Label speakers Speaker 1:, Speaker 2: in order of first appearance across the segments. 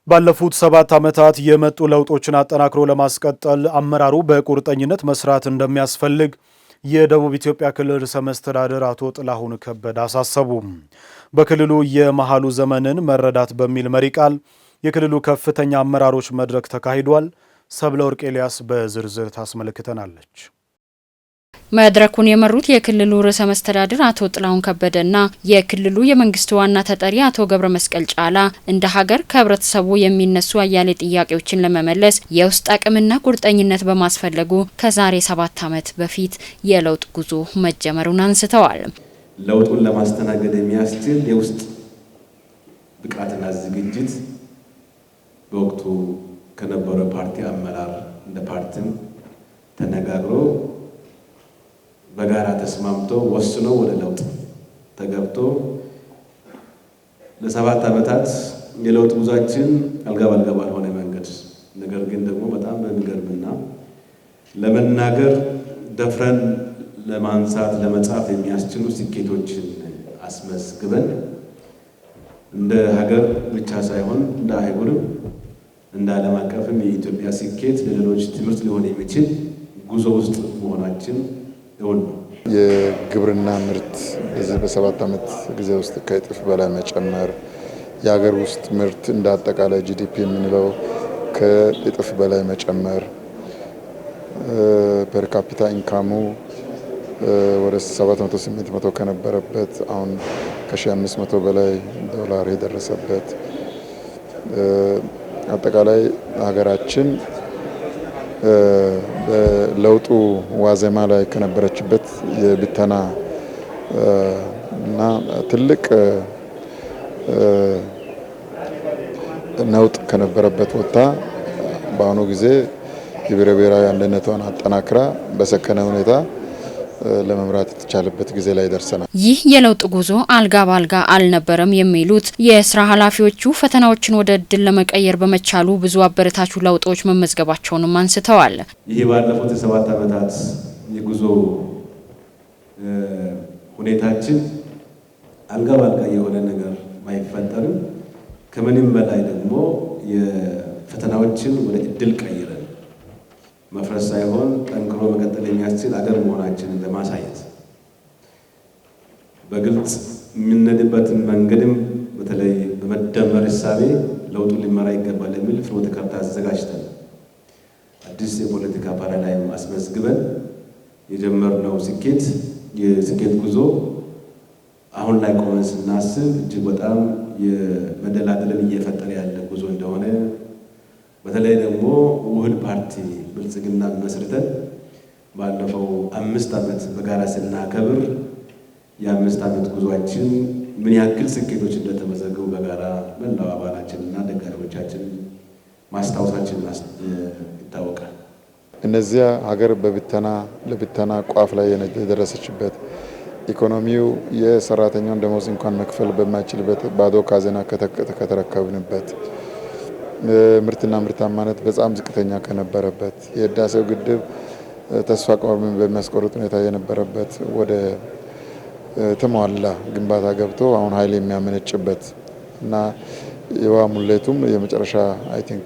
Speaker 1: ባለፉት 7 ዓመታት የመጡ ለውጦችን አጠናክሮ ለማስቀጠል አመራሩ በቁርጠኝነት መስራት እንደሚያስፈልግ የደቡብ ኢትዮጵያ ክልል ርዕሰ መስተዳድር አቶ ጥላሁን ከበደ አሳሰቡ። በክልሉ የመሃሉ ዘመንን መረዳት በሚል መሪ ቃል የክልሉ ከፍተኛ አመራሮች መድረክ ተካሂዷል። ሰብለ ወርቅ ኤልያስ በዝርዝር ታስመለክተናለች።
Speaker 2: መድረኩን የመሩት የክልሉ ርዕሰ መስተዳድር አቶ ጥላሁን ከበደና የክልሉ የመንግስት ዋና ተጠሪ አቶ ገብረ መስቀል ጫላ እንደ ሀገር ከህብረተሰቡ የሚነሱ አያሌ ጥያቄዎችን ለመመለስ የውስጥ አቅምና ቁርጠኝነት በማስፈለጉ ከዛሬ 7 ዓመት በፊት የለውጥ ጉዞ መጀመሩን አንስተዋል።
Speaker 3: ለውጡን ለማስተናገድ የሚያስችል የውስጥ ብቃትና ዝግጅት በወቅቱ ከነበረው ፓርቲ አመራር እንደ ፓርቲም ተነጋግሮ በጋራ ተስማምቶ ወስኖ ወደ ለውጥ ተገብቶ ለ7 ዓመታት የለውጥ ጉዟችን አልጋ ባልጋ ባልሆነ መንገድ ነገር ግን ደግሞ በጣም በሚገርምና ለመናገር ደፍረን ለማንሳት ለመጻፍ የሚያስችሉ ስኬቶችን አስመዝግበን እንደ ሀገር ብቻ ሳይሆን እንደ አህጉርም እንደ ዓለም አቀፍም የኢትዮጵያ ስኬት ለሌሎች ትምህርት ሊሆን የሚችል ጉዞ ውስጥ መሆናችን ነው።
Speaker 4: የግብርና ምርት በዚህ በ7 ዓመት ጊዜ ውስጥ ከእጥፍ በላይ መጨመር፣ የሀገር ውስጥ ምርት እንደ አጠቃላይ ጂዲፒ የምንለው ከእጥፍ በላይ መጨመር፣ ፐር ካፒታ ኢንካሙ ወደ 700-800 ከነበረበት አሁን ከ1500 በላይ ዶላር የደረሰበት አጠቃላይ ሀገራችን በለውጡ ዋዜማ ላይ ከነበረችበት የብተና እና ትልቅ ነውጥ ከነበረበት ወጥታ በአሁኑ ጊዜ የብሔረ ብሔራዊ አንድነቷን አጠናክራ በሰከነ ሁኔታ ለመምራት የተቻለበት ጊዜ ላይ ደርሰናል።
Speaker 2: ይህ የለውጥ ጉዞ አልጋ ባልጋ አልነበረም የሚሉት የስራ ኃላፊዎቹ ፈተናዎችን ወደ እድል ለመቀየር በመቻሉ ብዙ አበረታቹ ለውጦች መመዝገባቸውንም አንስተዋል።
Speaker 3: ይህ ባለፉት 7 ዓመታት የጉዞ ሁኔታችን አልጋ ባልጋ የሆነ ነገር ባይፈጠርም ከምንም በላይ ደግሞ የፈተናዎችን ወደ እድል ቀይረን መፍረስ ሳይሆን ጠንክሮ መቀጠል የሚያስችል አገር መሆናችንን ለማሳየት በግልጽ የምንሄድበትን መንገድም በተለይ በመደመር እሳቤ ለውጡን ሊመራ ይገባል የሚል ፍኖተ ካርታ አዘጋጅተን አዲስ የፖለቲካ ፓራዳይም አስመዝግበን የጀመርነው የስኬት ጉዞ አሁን ላይ ቆመን ስናስብ እጅግ በጣም የመደላደልን እየፈጠረ ያለ ጉዞ እንደሆነ በተለይ ደግሞ ውህድ ፓርቲ ብልጽግና መስርተን ባለፈው 5 ዓመት በጋራ ስናከብር የ5 ዓመት ጉዟችን ምን ያክል ስኬቶች እንደተመዘገቡ በጋራ መላው አባላችንና ደጋፊዎቻችን ማስታወሳችን ይታወቃል።
Speaker 4: እነዚያ ሀገር ለብተና ቋፍ ላይ የደረሰችበት ኢኮኖሚው የሰራተኛውን ደሞዝ እንኳን መክፈል በማይችልበት ባዶ ካዝና ከተረከብንበት ምርትና ምርታማነት በጣም ዝቅተኛ ከነበረበት የህዳሴው ግድብ ተስፋ ቆርጠን በሚያስቆርጥ ሁኔታ የነበረበት ወደ ተሟላ ግንባታ ገብቶ አሁን ኃይል የሚያመነጭበት እና የውሃ ሙሌቱም የመጨረሻ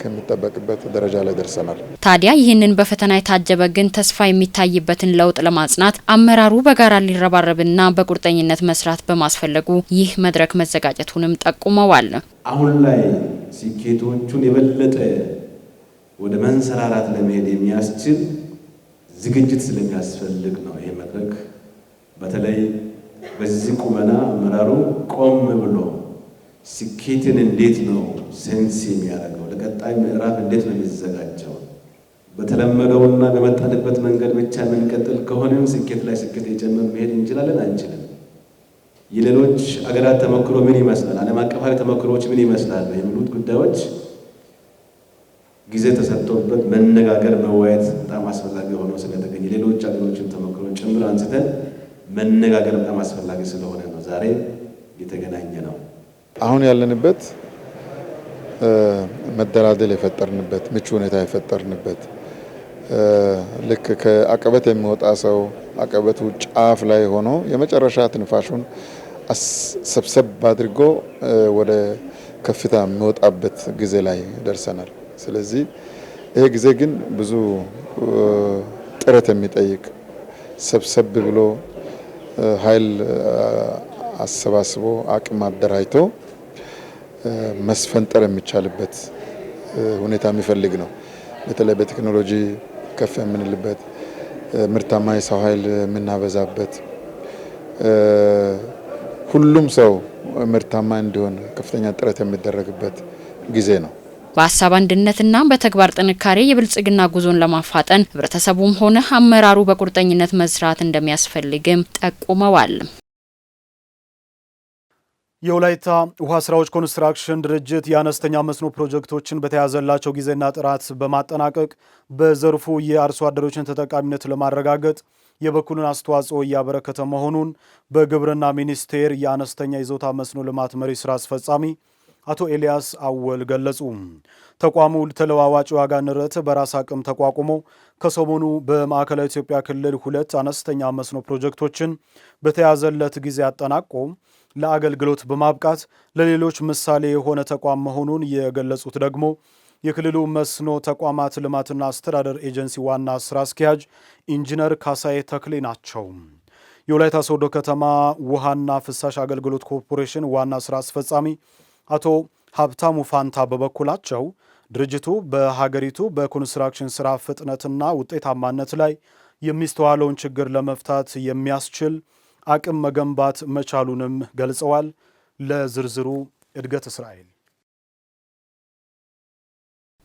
Speaker 4: የሚጠበቅበት ደረጃ ላይ ደርሰናል።
Speaker 2: ታዲያ ይህንን በፈተና የታጀበ ግን ተስፋ የሚታይበትን ለውጥ ለማጽናት አመራሩ በጋራ ሊረባረብና በቁርጠኝነት መስራት በማስፈለጉ ይህ መድረክ መዘጋጀቱንም ጠቁመዋል።
Speaker 3: አሁን ላይ ስኬቶቹን የበለጠ ወደ መንሰራራት ለመሄድ የሚያስችል ዝግጅት ስለሚያስፈልግ ነው። ይሄ መድረክ በተለይ በዚህ ቁመና አመራሩ ቆም ብሎ ስኬትን እንዴት ነው ሴንስ የሚያደርገው፣ ለቀጣይ ምዕራፍ እንዴት ነው የሚዘጋጀው፣ በተለመደውና በመጣንበት መንገድ ብቻ የምንቀጥል ከሆነም ስኬት ላይ ስኬት የጨመር መሄድ እንችላለን አንችልም? የሌሎች አገራት ተሞክሮ ምን ይመስላል፣ ዓለም አቀፋዊ ተሞክሮዎች ምን ይመስላሉ የሚሉት ጉዳዮች ጊዜ ተሰጥቶበት መነጋገር መወያየት በጣም አስፈላጊ ሆኖ ስለተገኘ ሌሎች አገሮችን ተሞክሮ ጭምር አንስተን መነጋገር በጣም አስፈላጊ ስለሆነ ነው ዛሬ የተገናኘ ነው።
Speaker 4: አሁን ያለንበት መደላደል የፈጠርንበት ምቹ ሁኔታ የፈጠርንበት ልክ ከአቀበት የሚወጣ ሰው አቀበቱ ጫፍ ላይ ሆኖ የመጨረሻ ትንፋሹን ሰብሰብ አድርጎ ወደ ከፍታ የሚወጣበት ጊዜ ላይ ደርሰናል። ስለዚህ ይሄ ጊዜ ግን ብዙ ጥረት የሚጠይቅ ሰብሰብ ብሎ ኃይል አሰባስቦ አቅም አደራጅቶ መስፈንጠር የሚቻልበት ሁኔታ የሚፈልግ ነው። በተለይ በቴክኖሎጂ ከፍ የምንልበት ምርታማ የሰው ኃይል የምናበዛበት ሁሉም ሰው ምርታማ እንዲሆን ከፍተኛ ጥረት የሚደረግበት ጊዜ ነው።
Speaker 2: በሀሳብ አንድነትና በተግባር ጥንካሬ የብልጽግና ጉዞን ለማፋጠን ህብረተሰቡም ሆነ አመራሩ በቁርጠኝነት መስራት እንደሚያስፈልግም ጠቁመዋል።
Speaker 1: የወላይታ ውሃ ስራዎች ኮንስትራክሽን ድርጅት የአነስተኛ መስኖ ፕሮጀክቶችን በተያዘላቸው ጊዜና ጥራት በማጠናቀቅ በዘርፉ የአርሶ አደሮችን ተጠቃሚነት ለማረጋገጥ የበኩሉን አስተዋጽኦ እያበረከተ መሆኑን በግብርና ሚኒስቴር የአነስተኛ ይዞታ መስኖ ልማት መሪ ስራ አስፈጻሚ አቶ ኤልያስ አወል ገለጹ። ተቋሙ ተለዋዋጭ ዋጋ ንረት በራስ አቅም ተቋቁሞ ከሰሞኑ በማዕከላዊ ኢትዮጵያ ክልል 2 አነስተኛ መስኖ ፕሮጀክቶችን በተያዘለት ጊዜ አጠናቆ ለአገልግሎት በማብቃት ለሌሎች ምሳሌ የሆነ ተቋም መሆኑን የገለጹት ደግሞ የክልሉ መስኖ ተቋማት ልማትና አስተዳደር ኤጀንሲ ዋና ስራ አስኪያጅ ኢንጂነር ካሳዬ ተክሌ ናቸው። የወላይታ ሶዶ ከተማ ውሃና ፍሳሽ አገልግሎት ኮርፖሬሽን ዋና ስራ አስፈጻሚ አቶ ሀብታሙ ፋንታ በበኩላቸው ድርጅቱ በሀገሪቱ በኮንስትራክሽን ስራ ፍጥነትና ውጤታማነት ላይ የሚስተዋለውን ችግር ለመፍታት የሚያስችል አቅም መገንባት መቻሉንም ገልጸዋል። ለዝርዝሩ እድገት እስራኤል።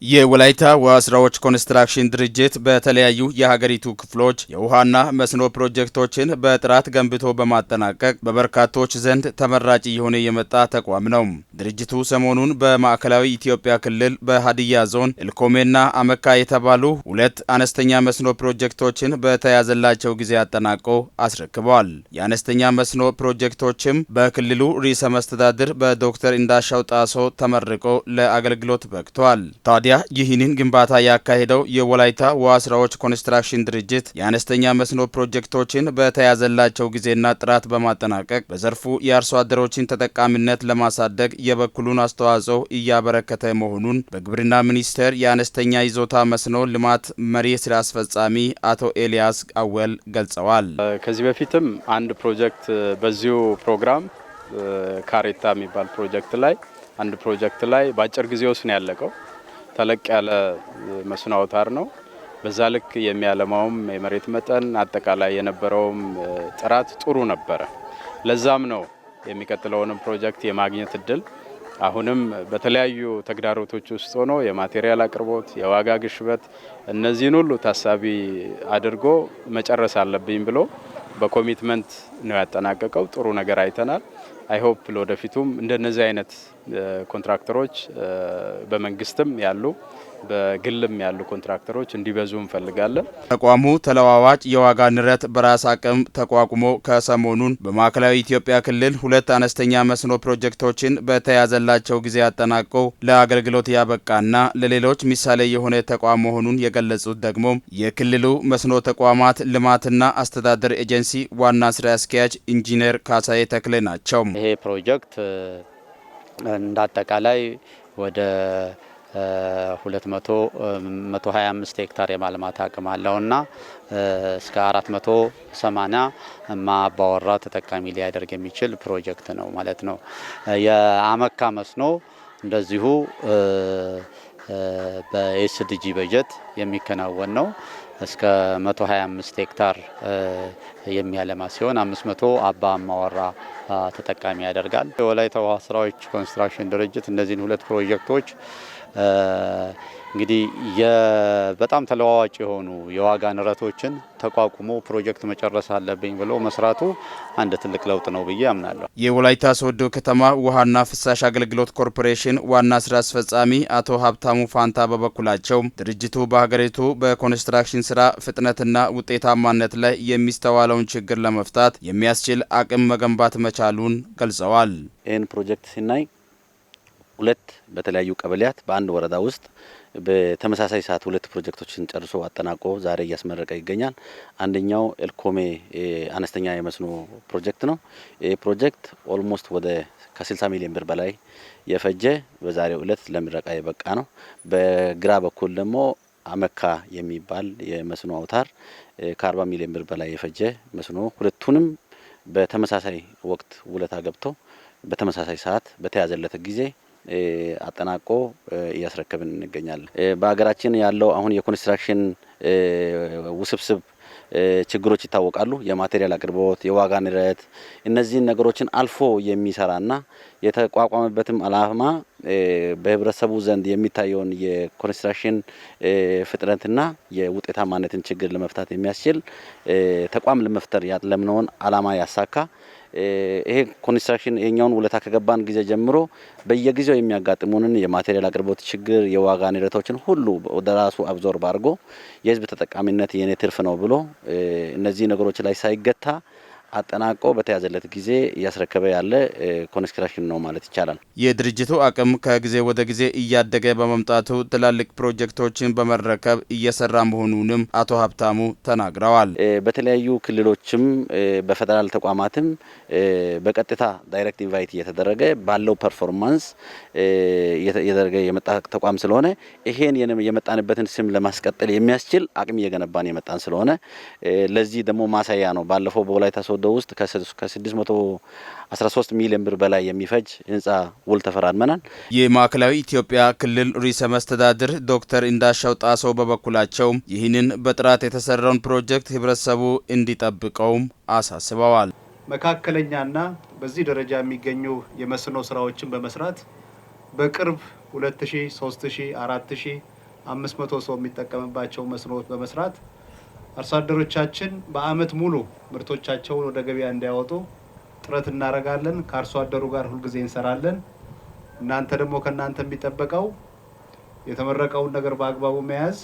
Speaker 5: የወላይታ ውሃ ስራዎች ኮንስትራክሽን ድርጅት በተለያዩ የሀገሪቱ ክፍሎች የውሃና መስኖ ፕሮጀክቶችን በጥራት ገንብቶ በማጠናቀቅ በበርካቶች ዘንድ ተመራጭ የሆነ የመጣ ተቋም ነው። ድርጅቱ ሰሞኑን በማዕከላዊ ኢትዮጵያ ክልል በሀዲያ ዞን ኤልኮሜና አመካ የተባሉ 2 አነስተኛ መስኖ ፕሮጀክቶችን በተያዘላቸው ጊዜ አጠናቆ አስረክበዋል። የአነስተኛ መስኖ ፕሮጀክቶችም በክልሉ ርዕሰ መስተዳድር በዶክተር እንዳሻው ጣሶ ተመርቆ ለአገልግሎት በቅተዋል። ታዲያ ይህንን ግንባታ ያካሄደው የወላይታ ውሃ ስራዎች ኮንስትራክሽን ድርጅት የአነስተኛ መስኖ ፕሮጀክቶችን በተያዘላቸው ጊዜና ጥራት በማጠናቀቅ በዘርፉ የአርሶ አደሮችን ተጠቃሚነት ለማሳደግ የበኩሉን አስተዋጽኦ እያበረከተ መሆኑን በግብርና ሚኒስቴር የአነስተኛ ይዞታ መስኖ ልማት መሪ ስራ አስፈጻሚ አቶ ኤልያስ አወል ገልጸዋል።
Speaker 6: ከዚህ በፊትም አንድ ፕሮጀክት በዚሁ ፕሮግራም ካሬታ የሚባል ፕሮጀክት ላይ በአጭር ጊዜ ውስጥ ነው ያለቀው። ተለቅ ያለ መስኖ አውታር ነው። በዛ ልክ የሚያለማውም የመሬት መጠን አጠቃላይ የነበረውም ጥራት ጥሩ ነበረ። ለዛም ነው የሚቀጥለውንም ፕሮጀክት የማግኘት እድል አሁንም በተለያዩ ተግዳሮቶች ውስጥ ሆኖ የማቴሪያል አቅርቦት፣ የዋጋ ግሽበት እነዚህን ሁሉ ታሳቢ አድርጎ መጨረስ አለብኝ ብሎ በኮሚትመንት ነው ያጠናቀቀው። ጥሩ ነገር አይተናል። አይ ሆፕ ለወደፊቱም እንደነዚህ አይነት ኮንትራክተሮች በመንግስትም ያሉ በግልም ያሉ ኮንትራክተሮች እንዲበዙ እንፈልጋለን።
Speaker 5: ተቋሙ ተለዋዋጭ የዋጋ ንረት በራስ አቅም ተቋቁሞ ከሰሞኑን በማዕከላዊ ኢትዮጵያ ክልል 2 አነስተኛ መስኖ ፕሮጀክቶችን በተያዘላቸው ጊዜ አጠናቆ ለአገልግሎት ያበቃና ለሌሎች ምሳሌ የሆነ ተቋም መሆኑን የገለጹት ደግሞ የክልሉ መስኖ ተቋማት ልማትና አስተዳደር ኤጀንሲ ዋና ስራ አስኪያጅ ኢንጂነር ካሳዬ ተክሌ ናቸው።
Speaker 7: ይሄ ፕሮጀክት እንዳጠቃላይ ወደ 125 ሄክታር የማልማት አቅም አለውና እስከ 480 ማባወራ ተጠቃሚ ሊያደርግ የሚችል ፕሮጀክት ነው ማለት ነው። የአመካ መስኖ እንደዚሁ በኤስዲጂ በጀት የሚከናወን ነው። እስከ 125 ሄክታር የሚያለማ ሲሆን 500 አባ ማወራ ተጠቃሚ ያደርጋል። የወላይታ ውሃ ስራዎች ኮንስትራክሽን ድርጅት እነዚህን 2 ፕሮጀክቶች እንግዲህ በጣም ተለዋዋጭ የሆኑ የዋጋ ንረቶችን ተቋቁሞ ፕሮጀክት መጨረስ አለብኝ ብሎ መስራቱ አንድ ትልቅ ለውጥ ነው ብዬ አምናለሁ።
Speaker 5: የወላይታ ሶዶ ከተማ ውሃና ፍሳሽ አገልግሎት ኮርፖሬሽን ዋና ስራ አስፈጻሚ አቶ ሀብታሙ ፋንታ በበኩላቸው ድርጅቱ በሀገሪቱ በኮንስትራክሽን ስራ ፍጥነትና ውጤታማነት ላይ የሚስተዋለውን ችግር ለመፍታት የሚያስችል አቅም መገንባት መቻሉን ገልጸዋል።
Speaker 8: ይህን ፕሮጀክት ሲናይ ሁለት በተለያዩ ቀበሌያት በአንድ ወረዳ ውስጥ በተመሳሳይ ሰዓት ሁለት ፕሮጀክቶችን ጨርሶ አጠናቆ ዛሬ እያስመረቀ ይገኛል። አንደኛው ኤልኮሜ አነስተኛ የመስኖ ፕሮጀክት ነው። ይህ ፕሮጀክት ኦልሞስት ወደ ከ60 ሚሊዮን ብር በላይ የፈጀ በዛሬው ዕለት ለምረቃ የበቃ ነው። በግራ በኩል ደግሞ አመካ የሚባል የመስኖ አውታር ከ40 ሚሊዮን ብር በላይ የፈጀ መስኖ ሁለቱንም በተመሳሳይ ወቅት ውለታ ገብቶ በተመሳሳይ ሰዓት በተያዘለት ጊዜ አጠናቆ እያስረከብን እንገኛለን። በሀገራችን ያለው አሁን የኮንስትራክሽን ውስብስብ ችግሮች ይታወቃሉ። የማቴሪያል አቅርቦት፣ የዋጋ ንረት፣ እነዚህን ነገሮችን አልፎ የሚሰራና የተቋቋመበትም ዓላማ በህብረተሰቡ ዘንድ የሚታየውን የኮንስትራክሽን ፍጥነትና የውጤታማነትን ችግር ለመፍታት የሚያስችል ተቋም ለመፍጠር ያለምነውን ዓላማ ያሳካ ይሄ ኮንስትራክሽን የኛውን ውለታ ከገባን ጊዜ ጀምሮ በየጊዜው የሚያጋጥሙንን የማቴሪያል አቅርቦት ችግር፣ የዋጋ ንረቶችን ሁሉ ወደ ራሱ አብዞርብ አድርጎ የህዝብ ተጠቃሚነት የኔ ትርፍ ነው ብሎ እነዚህ ነገሮች ላይ ሳይገታ አጠናቆ በተያዘለት ጊዜ እያስረከበ ያለ ኮንስትራክሽን ነው ማለት ይቻላል።
Speaker 5: የድርጅቱ አቅም ከጊዜ ወደ ጊዜ እያደገ በመምጣቱ ትላልቅ ፕሮጀክቶችን በመረከብ እየሰራ መሆኑንም አቶ ሀብታሙ ተናግረዋል።
Speaker 8: በተለያዩ ክልሎችም በፌደራል ተቋማትም በቀጥታ ዳይሬክት ኢንቫይት እየተደረገ ባለው ፐርፎርማንስ እየተደረገ የመጣ ተቋም ስለሆነ ይሄን የመጣንበትን ስም ለማስቀጠል የሚያስችል አቅም እየገነባን የመጣን ስለሆነ ለዚህ ደግሞ ማሳያ ነው። ባለፈው በወላይታ ሶዶ ውስጥ ከ613 ሚሊዮን ብር በላይ የሚፈጅ ህንጻ ውል ተፈራርመናል።
Speaker 5: የማዕከላዊ ኢትዮጵያ ክልል ርዕሰ መስተዳድር ዶክተር እንዳሻው ጣሰው በበኩላቸው ይህንን በጥራት የተሰራውን ፕሮጀክት ህብረተሰቡ እንዲጠብቀውም አሳስበዋል።
Speaker 9: መካከለኛና በዚህ ደረጃ የሚገኙ የመስኖ ስራዎችን በመስራት በቅርብ 2000፣ 3000፣ 4000፣ 500 ሰው የሚጠቀምባቸው መስኖዎች በመስራት አርሶ አደሮቻችን በአመት ሙሉ ምርቶቻቸውን ወደ ገበያ እንዲያወጡ ጥረት እናደርጋለን። ከአርሶ አደሩ ጋር ሁልጊዜ እንሰራለን። እናንተ ደግሞ ከናንተ የሚጠበቀው የተመረቀውን ነገር በአግባቡ መያዝ።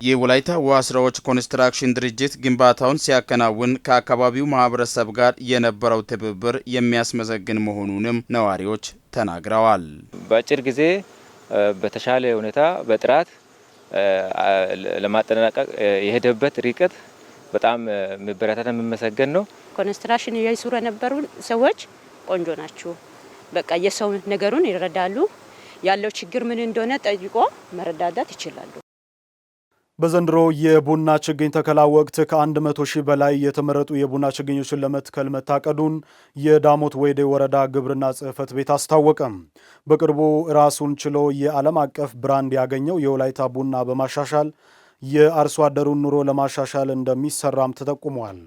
Speaker 5: የወላይታ ውሃ ስራዎች ኮንስትራክሽን ድርጅት ግንባታውን ሲያከናውን ከአካባቢው ማህበረሰብ ጋር የነበረው ትብብር የሚያስመሰግን መሆኑንም ነዋሪዎች ተናግረዋል።
Speaker 10: በአጭር ጊዜ በተሻለ ሁኔታ በጥራት ለማጠናቀቅ የሄደበት ርቀት በጣም መበረታታ የሚመሰገን ነው።
Speaker 11: ኮንስትራክሽን እየሰሩ የነበሩ ሰዎች ቆንጆ ናቸው። በቃ የሰው ነገሩን ይረዳሉ። ያለው ችግር ምን እንደሆነ ጠይቆ መረዳዳት ይችላሉ።
Speaker 1: በዘንድሮ የቡና ችግኝ ተከላ ወቅት ከ100 ሺህ በላይ የተመረጡ የቡና ችግኞችን ለመትከል መታቀዱን የዳሞት ወይዴ ወረዳ ግብርና ጽሕፈት ቤት አስታወቀ። በቅርቡ ራሱን ችሎ የዓለም አቀፍ ብራንድ ያገኘው የወላይታ ቡና በማሻሻል የአርሶ አደሩን ኑሮ ለማሻሻል እንደሚሰራም ተጠቁሟል።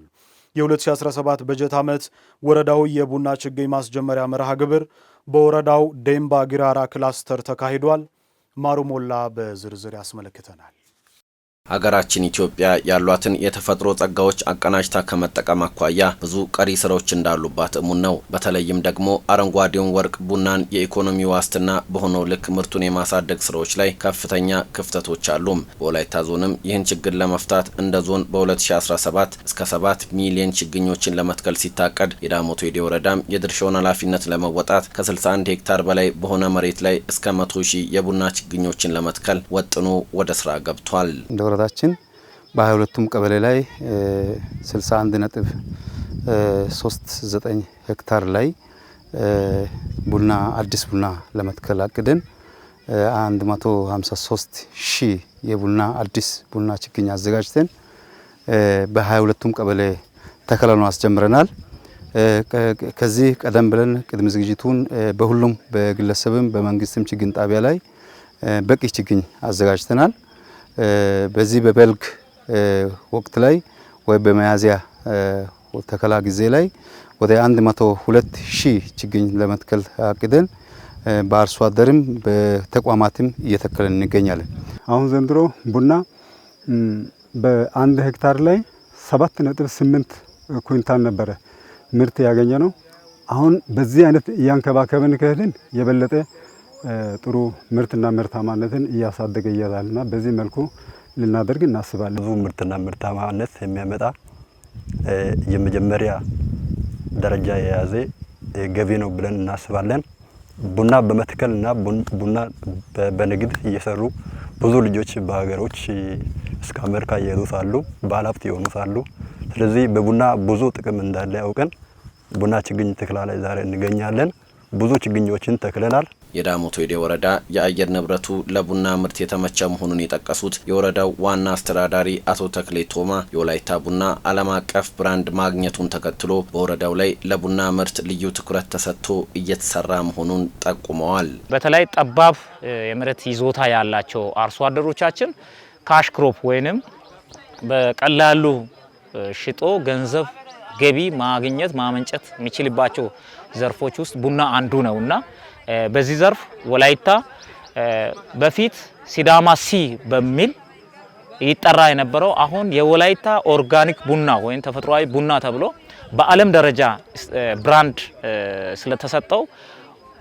Speaker 1: የ2017 በጀት ዓመት ወረዳው የቡና ችግኝ ማስጀመሪያ መርሃ ግብር በወረዳው ዴምባ ጊራራ ክላስተር ተካሂዷል። ማሩ ሞላ በዝርዝር ያስመለክተናል።
Speaker 12: ሀገራችን ኢትዮጵያ ያሏትን የተፈጥሮ ጸጋዎች አቀናጅታ ከመጠቀም አኳያ ብዙ ቀሪ ስራዎች እንዳሉባት እሙን ነው። በተለይም ደግሞ አረንጓዴውን ወርቅ ቡናን የኢኮኖሚ ዋስትና በሆነው ልክ ምርቱን የማሳደግ ስራዎች ላይ ከፍተኛ ክፍተቶች አሉ። በወላይታ ዞንም ይህን ችግር ለመፍታት እንደ ዞን በ2017 እስከ 7 ሚሊዮን ችግኞችን ለመትከል ሲታቀድ የዳሞት ወይዴ ወረዳም የድርሻውን ኃላፊነት ለመወጣት ከ61 ሄክታር በላይ በሆነ መሬት ላይ እስከ 100 ሺህ የቡና ችግኞችን ለመትከል ወጥኖ ወደ ስራ ገብቷል።
Speaker 13: ወረዳችን በ22ቱም ቀበሌ ላይ 61.39 ሄክታር ላይ ቡና አዲስ ቡና ለመትከል አቅደን 153 ሺህ የቡና አዲስ ቡና ችግኝ አዘጋጅተን በ22ቱም ቀበሌ ተከላውን አስጀምረናል። ከዚህ ቀደም ብለን ቅድመ ዝግጅቱን በሁሉም በግለሰብም በመንግስትም ችግኝ ጣቢያ ላይ በቂ ችግኝ አዘጋጅተናል። በዚህ በበልግ ወቅት ላይ ወይ በሚያዝያ ተከላ ጊዜ ላይ ወደ 102 ሺህ ችግኝ ለመትከል አቅደን በአርሶ አደርም በተቋማትም እየተከለን እንገኛለን።
Speaker 14: አሁን ዘንድሮ ቡና በአንድ ሄክታር ላይ 7.8 ኩንታል ነበረ ምርት ያገኘ ነው። አሁን በዚህ አይነት እያንከባከብን ከሄድን የበለጠ ጥሩ ምርትና ምርታማነትን እያሳደገ ይያዛልና በዚህ መልኩ ልናደርግ እናስባለን።
Speaker 15: ብዙ ምርትና ምርታማነት የሚያመጣ የመጀመሪያ ደረጃ የያዘ ገቢ ነው ብለን እናስባለን። ቡና በመትከልና ቡና በንግድ እየሰሩ ብዙ ልጆች በሀገሮች እስከ አሜሪካ እየሄዱ አሉ፣ ባለሀብት የሆኑ አሉ። ስለዚህ በቡና ብዙ ጥቅም እንዳለ ያውቀን ቡና ችግኝ ተክላ ላይ ዛሬ እንገኛለን። ብዙ ችግኞችን ተክለናል።
Speaker 12: የዳሞት ወይዴ ወረዳ የአየር ንብረቱ ለቡና ምርት የተመቸ መሆኑን የጠቀሱት የወረዳው ዋና አስተዳዳሪ አቶ ተክሌ ቶማ የወላይታ ቡና ዓለም አቀፍ ብራንድ ማግኘቱን ተከትሎ በወረዳው ላይ ለቡና ምርት ልዩ ትኩረት ተሰጥቶ እየተሰራ መሆኑን ጠቁመዋል።
Speaker 16: በተለይ ጠባብ የመሬት ይዞታ ያላቸው አርሶ አደሮቻችን ካሽ ክሮፕ ወይንም በቀላሉ ሽጦ ገንዘብ ገቢ ማግኘት ማመንጨት የሚችልባቸው ዘርፎች ውስጥ ቡና አንዱ ነውና በዚህ ዘርፍ ወላይታ በፊት ሲዳማ ሲ በሚል ይጠራ የነበረው አሁን የወላይታ ኦርጋኒክ ቡና ወይም ተፈጥሯዊ ቡና ተብሎ በዓለም ደረጃ ብራንድ ስለተሰጠው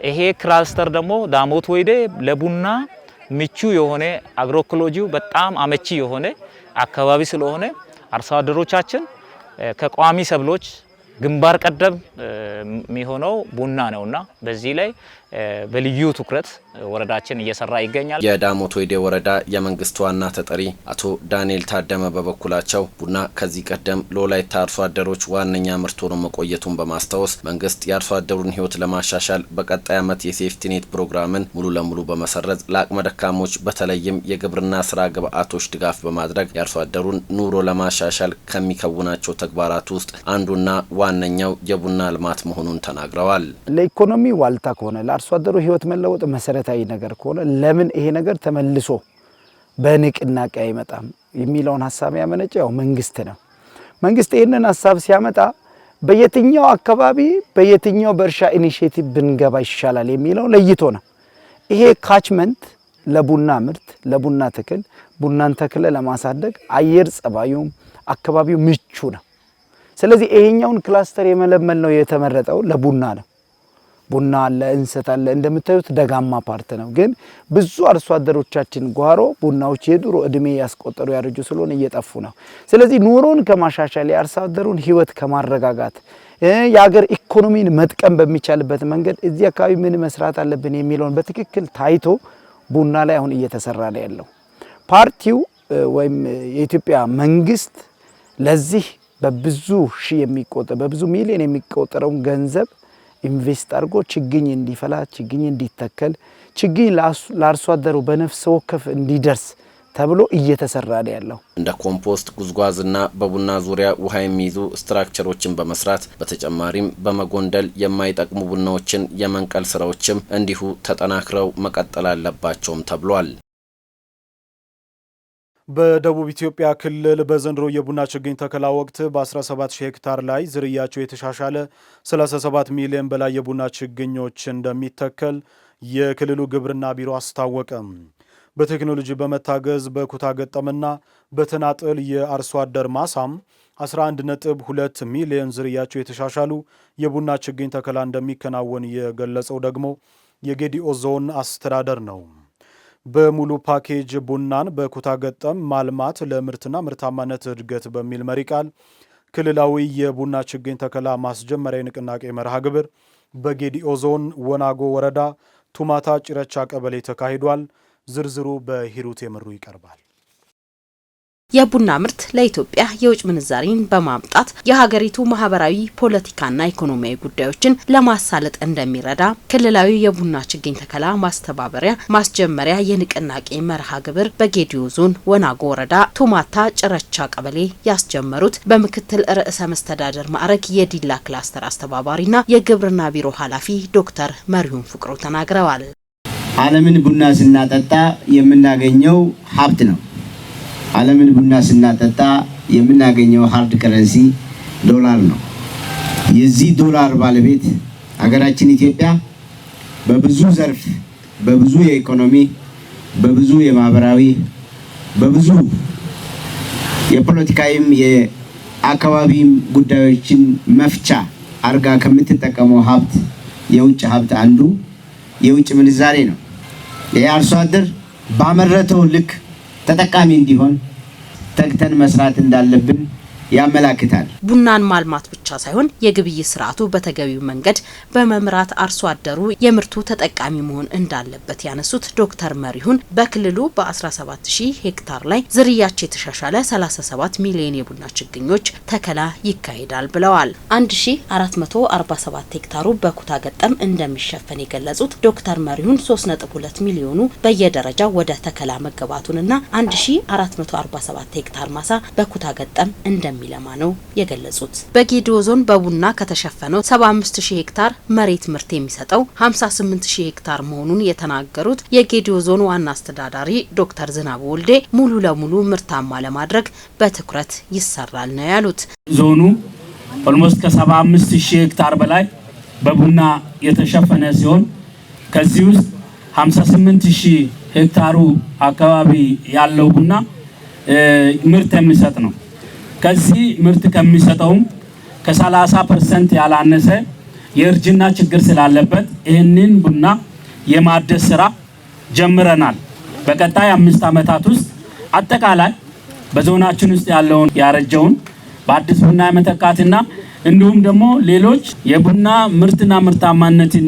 Speaker 16: ይሄ ክላስተር ደግሞ ዳሞት ወይዴ ለቡና ምቹ የሆነ አግሮኢኮሎጂው በጣም አመቺ የሆነ አካባቢ ስለሆነ አርሶ አደሮቻችን ከቋሚ ሰብሎች ግንባር ቀደም የሚሆነው ቡና ነውና በዚህ ላይ በልዩ ትኩረት ወረዳችን እየሰራ ይገኛል።
Speaker 12: የዳሞት ወይዴ ወረዳ የመንግስት ዋና ተጠሪ አቶ ዳንኤል ታደመ በበኩላቸው ቡና ከዚህ ቀደም ለወላይታ አርሶ አደሮች ዋነኛ ምርት ሆኖ መቆየቱን በማስታወስ መንግስት የአርሶ አደሩን ሕይወት ለማሻሻል በቀጣይ ዓመት የሴፍቲኔት ፕሮግራምን ሙሉ ለሙሉ በመሰረዝ ለአቅመ ደካሞች በተለይም የግብርና ስራ ግብዓቶች ድጋፍ በማድረግ የአርሶ አደሩን ኑሮ ለማሻሻል ከሚከውናቸው ተግባራት ውስጥ አንዱና ዋነኛው የቡና ልማት መሆኑን ተናግረዋል።
Speaker 17: ለኢኮኖሚ ዋልታ ከሆነ ለአርሶ አደሩ ህይወት መለወጥ መሰረታዊ ነገር ከሆነ ለምን ይሄ ነገር ተመልሶ በንቅናቄ አይመጣም የሚለውን ሐሳብ ያመነጨው መንግስት ነው። መንግስት ይሄንን ሐሳብ ሲያመጣ በየትኛው አካባቢ በየትኛው በእርሻ ኢኒሼቲቭ ብንገባ ይሻላል የሚለው ለይቶ ነው። ይሄ ካችመንት ለቡና ምርት ለቡና ተክል ቡናን ተክለ ለማሳደግ አየር ጸባዩም አካባቢው ምቹ ነው። ስለዚህ ይሄኛውን ክላስተር የመለመል ነው የተመረጠው ለቡና ነው። ቡና አለ፣ እንሰት አለ። እንደምታዩት ደጋማ ፓርት ነው። ግን ብዙ አርሶ አደሮቻችን ጓሮ ቡናዎች የድሮ እድሜ ያስቆጠሩ ያረጁ ስለሆነ እየጠፉ ነው። ስለዚህ ኑሮን ከማሻሻል የአርሶ አደሩን ህይወት ከማረጋጋት የሀገር ኢኮኖሚን መጥቀም በሚቻልበት መንገድ እዚህ አካባቢ ምን መስራት አለብን የሚለውን በትክክል ታይቶ ቡና ላይ አሁን እየተሰራ ነው ያለው። ፓርቲው ወይም የኢትዮጵያ መንግስት ለዚህ በብዙ ሺህ የሚቆጠር በብዙ ሚሊዮን የሚቆጠረውን ገንዘብ ኢንቨስት አድርጎ ችግኝ እንዲፈላ ችግኝ እንዲተከል ችግኝ ለአርሶ አደሩ በነፍስ ወከፍ እንዲደርስ ተብሎ እየተሰራ ነው ያለው።
Speaker 12: እንደ ኮምፖስት ጉዝጓዝና በቡና ዙሪያ ውሃ የሚይዙ ስትራክቸሮችን በመስራት በተጨማሪም በመጎንደል የማይጠቅሙ ቡናዎችን የመንቀል ስራዎችም እንዲሁ ተጠናክረው መቀጠል አለባቸውም ተብሏል።
Speaker 1: በደቡብ ኢትዮጵያ ክልል በዘንድሮ የቡና ችግኝ ተከላ ወቅት በ17000 ሄክታር ላይ ዝርያቸው የተሻሻለ 37 ሚሊዮን በላይ የቡና ችግኞች እንደሚተከል የክልሉ ግብርና ቢሮ አስታወቀ። በቴክኖሎጂ በመታገዝ በኩታ ገጠምና በተናጥል የአርሶ አደር ማሳም 11.2 ሚሊዮን ዝርያቸው የተሻሻሉ የቡና ችግኝ ተከላ እንደሚከናወን የገለጸው ደግሞ የጌዲኦ ዞን አስተዳደር ነው። በሙሉ ፓኬጅ ቡናን በኩታ ገጠም ማልማት ለምርትና ምርታማነት እድገት በሚል መሪ ቃል ክልላዊ የቡና ችግኝ ተከላ ማስጀመሪያ ንቅናቄ መርሃ ግብር በጌዲኦ ዞን ወናጎ ወረዳ ቱማታ ጭረቻ ቀበሌ ተካሂዷል። ዝርዝሩ በሂሩት የምሩ ይቀርባል።
Speaker 18: የቡና ምርት ለኢትዮጵያ የውጭ ምንዛሪን በማምጣት የሀገሪቱ ማህበራዊ ፖለቲካና ኢኮኖሚያዊ ጉዳዮችን ለማሳለጥ እንደሚረዳ ክልላዊ የቡና ችግኝ ተከላ ማስተባበሪያ ማስጀመሪያ የንቅናቄ መርሃ ግብር በጌዲኦ ዞን ወናጎ ወረዳ ቱማታ ጭረቻ ቀበሌ ያስጀመሩት በምክትል ርዕሰ መስተዳደር ማዕረግ የዲላ ክላስተር አስተባባሪና የግብርና ቢሮ ኃላፊ ዶክተር መሪሁን ፍቅሩ ተናግረዋል።
Speaker 19: ዓለምን ቡና ስናጠጣ የምናገኘው ሀብት ነው። ዓለምን ቡና ስናጠጣ የምናገኘው ሃርድ ከረንሲ ዶላር ነው። የዚህ ዶላር ባለቤት ሀገራችን ኢትዮጵያ በብዙ ዘርፍ በብዙ የኢኮኖሚ በብዙ የማህበራዊ በብዙ የፖለቲካዊም የአካባቢም ጉዳዮችን መፍቻ አርጋ ከምትጠቀመው ሀብት የውጭ ሀብት አንዱ የውጭ ምንዛሬ ነው። የአርሶ አደር ባመረተው ልክ ተጠቃሚ እንዲሆን ተግተን መስራት እንዳለብን ያመላክታል።
Speaker 18: ቡናን ማልማት ብቻ ሳይሆን የግብይት ስርዓቱ በተገቢው መንገድ በመምራት አርሶ አደሩ የምርቱ ተጠቃሚ መሆን እንዳለበት ያነሱት ዶክተር መሪሁን በክልሉ በ17000 ሄክታር ላይ ዝርያቸው የተሻሻለ 37 ሚሊዮን የቡና ችግኞች ተከላ ይካሄዳል ብለዋል። 1447 ሄክታሩ በኩታ ገጠም እንደሚሸፈን የገለጹት ዶክተር መሪሁን 3.2 ሚሊዮኑ በየደረጃው ወደ ተከላ መገባቱንና 1447 ሄክታር ማሳ በኩታ ገጠም እንደሚለማ ነው የገለጹት። በጌዲዮ ዞን በቡና ከተሸፈነው 75000 ሄክታር መሬት ምርት የሚሰጠው 58000 ሄክታር መሆኑን የተናገሩት የጌዲዮ ዞን ዋና አስተዳዳሪ ዶክተር ዝናቡ ወልዴ ሙሉ ለሙሉ ምርታማ ለማድረግ በትኩረት ይሰራል ነው ያሉት።
Speaker 20: ዞኑ ኦልሞስት ከ75000 ሄክታር በላይ በቡና የተሸፈነ ሲሆን ከዚህ ውስጥ 58000 ሄክታሩ አካባቢ ያለው ቡና ምርት የሚሰጥ ነው። ከዚህ ምርት ከሚሰጠው ከ30% ያላነሰ የእርጅና ችግር ስላለበት ይህንን ቡና የማደስ ስራ ጀምረናል። በቀጣይ 5 ዓመታት ውስጥ አጠቃላይ በዞናችን ውስጥ ያለውን ያረጀውን በአዲስ ቡና የመተካትና እንዲሁም ደግሞ ሌሎች የቡና ምርትና ምርታማነትን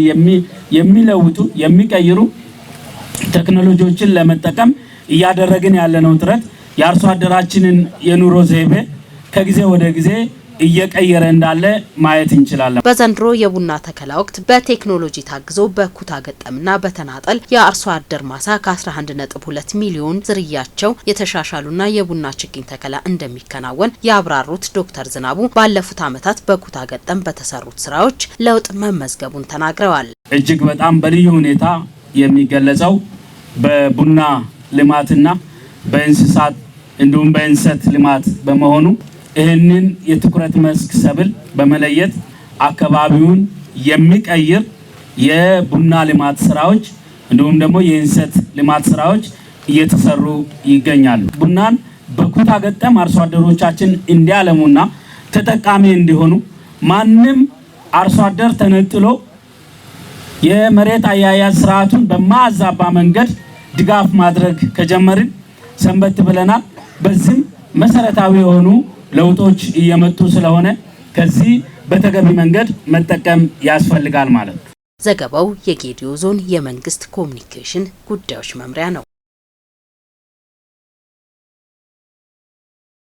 Speaker 20: የሚለውጡ የሚቀይሩ ቴክኖሎጂዎችን ለመጠቀም እያደረግን ያለነው ጥረት የአርሶ አደራችንን የኑሮ ዘይቤ ከጊዜ ወደ ጊዜ እየቀየረ እንዳለ ማየት እንችላለን።
Speaker 18: በዘንድሮ የቡና ተከላ ወቅት በቴክኖሎጂ ታግዞ በኩታ ገጠምና በተናጠል የአርሶ አደር ማሳ ከ11.2 ሚሊዮን ዝርያቸው የተሻሻሉና የቡና ችግኝ ተከላ እንደሚከናወን ያብራሩት ዶክተር ዝናቡ ባለፉት ዓመታት በኩታ ገጠም በተሰሩት ስራዎች ለውጥ መመዝገቡን ተናግረዋል።
Speaker 20: እጅግ በጣም በልዩ ሁኔታ የሚገለጸው በቡና ልማትና በእንስሳት እንዲሁም በእንሰት ልማት በመሆኑ ይህንን የትኩረት መስክ ሰብል በመለየት አካባቢውን የሚቀይር የቡና ልማት ስራዎች እንዲሁም ደግሞ የእንሰት ልማት ስራዎች እየተሰሩ ይገኛሉ። ቡናን በኩታ ገጠም አርሶ አደሮቻችን እንዲያለሙና ተጠቃሚ እንዲሆኑ ማንም አርሶ አደር ተነጥሎ የመሬት አያያዝ ስርዓቱን በማያዛባ መንገድ ድጋፍ ማድረግ ከጀመርን ሰንበት ብለናል። በዚህም መሰረታዊ የሆኑ ለውጦች እየመጡ ስለሆነ ከዚህ በተገቢ መንገድ መጠቀም ያስፈልጋል ማለት ነው።
Speaker 18: ዘገባው የጌዲዮ ዞን የመንግስት ኮሙኒኬሽን ጉዳዮች መምሪያ ነው።